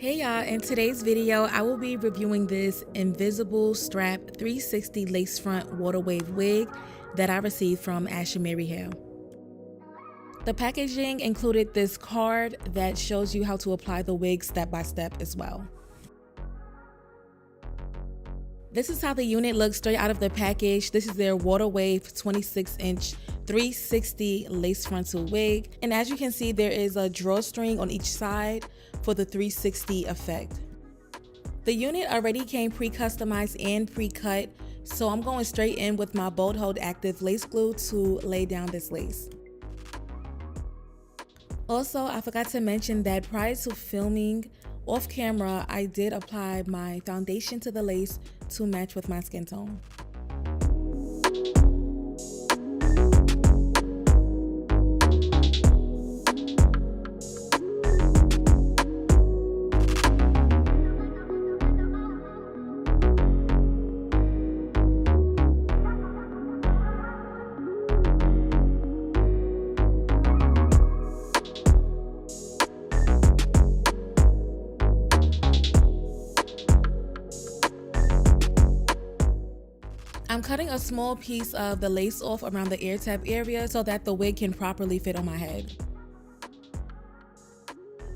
Hey y'all, in today's video, I will be reviewing this invisible strap 360 lace front water wave wig that I received from Ashimaryhair. The packaging included this card that shows you how to apply the wig step by step as well. This is how the unit looks straight out of the package. This is their water wave 26-inch 360 lace frontal wig. And as you can see, there is a drawstring on each side for the 360 effect. The unit already came pre-customized and pre-cut, so I'm going straight in with my Bold Hold Active lace glue to lay down this lace. Also, I forgot to mention that prior to filming off camera, I did apply my foundation to the lace to match with my skin tone. I'm cutting a small piece of the lace off around the ear tab area so that the wig can properly fit on my head.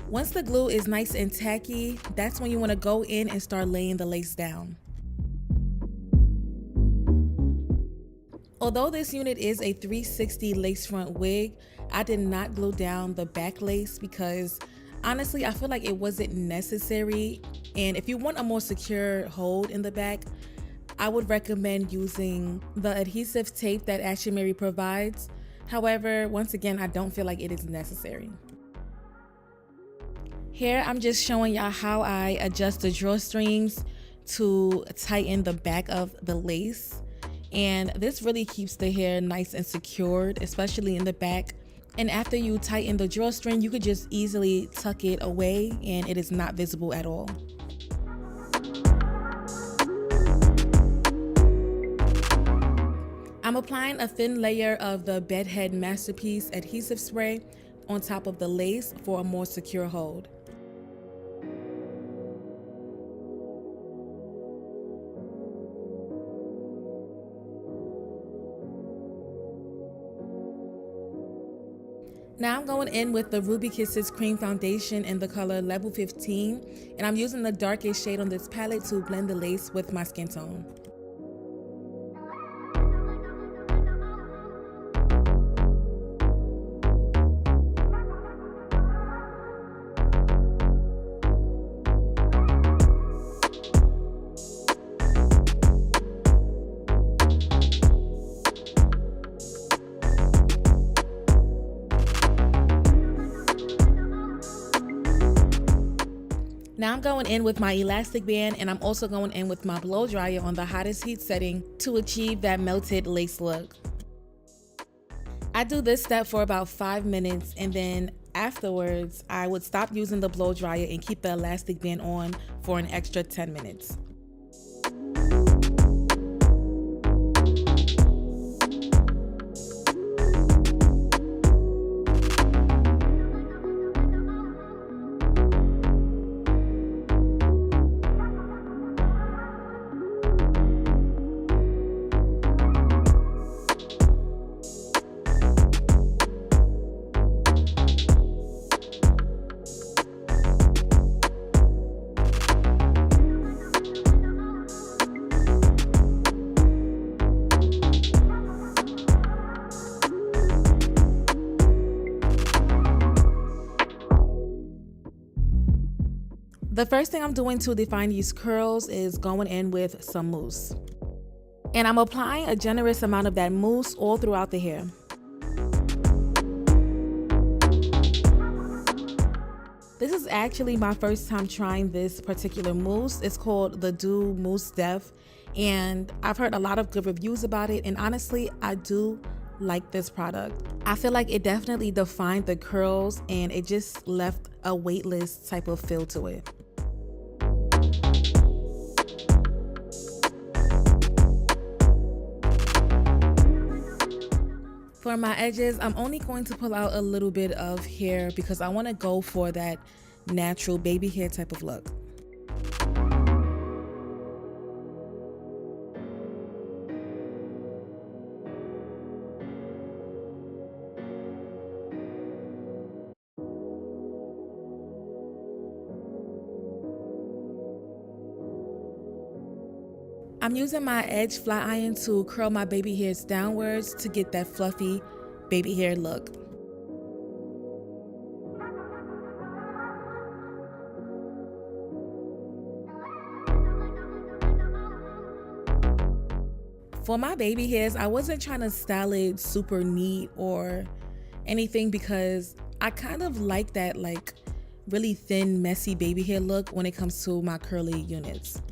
Once the glue is nice and tacky, that's when you want to go in and start laying the lace down. Although this unit is a 360 lace front wig, I did not glue down the back lace because honestly, I feel like it wasn't necessary. And if you want a more secure hold in the back, I would recommend using the adhesive tape that Ashimary provides. However, once again, I don't feel like it is necessary. Here, I'm just showing y'all how I adjust the drawstrings to tighten the back of the lace. And this really keeps the hair nice and secured, especially in the back. And after you tighten the drawstring, you could just easily tuck it away and it is not visible at all. I'm applying a thin layer of the Bedhead Masterpiece adhesive spray on top of the lace for a more secure hold. Now I'm going in with the Ruby Kisses Cream Foundation in the color Level 15, and I'm using the darkest shade on this palette to blend the lace with my skin tone. Now I'm going in with my elastic band, and I'm also going in with my blow dryer on the hottest heat setting to achieve that melted lace look. I do this step for about 5 minutes, and then afterwards I would stop using the blow dryer and keep the elastic band on for an extra 10 minutes. The first thing I'm doing to define these curls is going in with some mousse. And I'm applying a generous amount of that mousse all throughout the hair. This is actually my first time trying this particular mousse. It's called the Dew Mousse Def, and I've heard a lot of good reviews about it, and honestly, I do like this product. I feel like it definitely defined the curls and it just left a weightless type of feel to it. For my edges, I'm only going to pull out a little bit of hair because I want to go for that natural baby hair type of look. I'm using my edge flat iron to curl my baby hairs downwards to get that fluffy baby hair look. For my baby hairs, I wasn't trying to style it super neat or anything because I kind of like that like really thin, messy baby hair look when it comes to my curly units.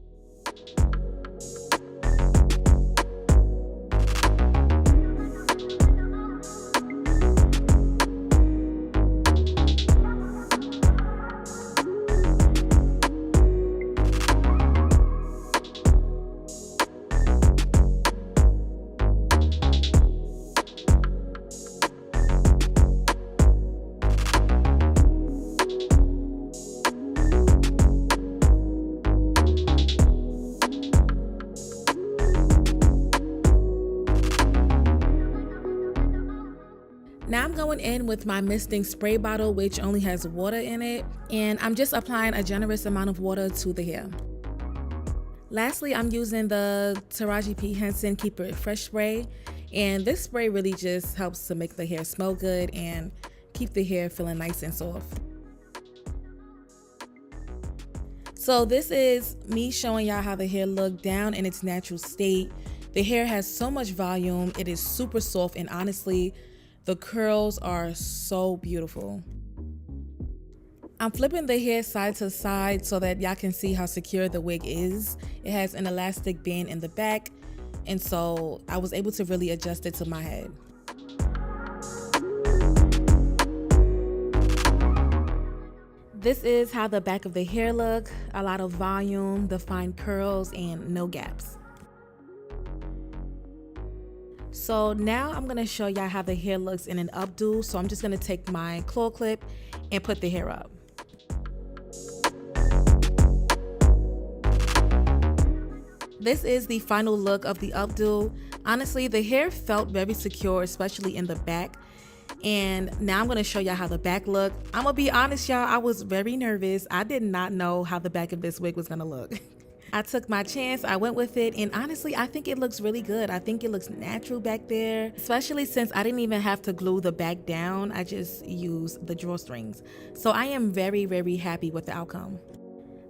Now I'm going in with my misting spray bottle, which only has water in it, and I'm just applying a generous amount of water to the hair. Lastly, I'm using the Taraji P. Henson Keep It Fresh spray, and this spray really just helps to make the hair smell good and keep the hair feeling nice and soft. So this is me showing y'all how the hair looked down in its natural state. The hair has so much volume, it is super soft, and honestly, the curls are so beautiful. I'm flipping the hair side to side so that y'all can see how secure the wig is. It has an elastic band in the back, and so I was able to really adjust it to my head. This is how the back of the hair look. A lot of volume, defined curls, and no gaps. So now I'm gonna show y'all how the hair looks in an updo. So I'm just gonna take my claw clip and put the hair up. This is the final look of the updo. Honestly, the hair felt very secure, especially in the back. And now I'm gonna show y'all how the back looked. I'm gonna be honest, y'all, I was very nervous. I did not know how the back of this wig was gonna look. I took my chance, I went with it, and honestly, I think it looks really good. I think it looks natural back there, especially since I didn't even have to glue the back down. I just used the drawstrings. So I am very, very happy with the outcome.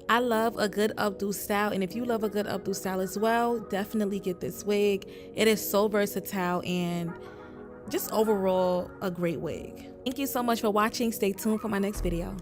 I love a good updo style, and if you love a good updo style as well, definitely get this wig. It is so versatile and just overall a great wig. Thank you so much for watching. Stay tuned for my next video.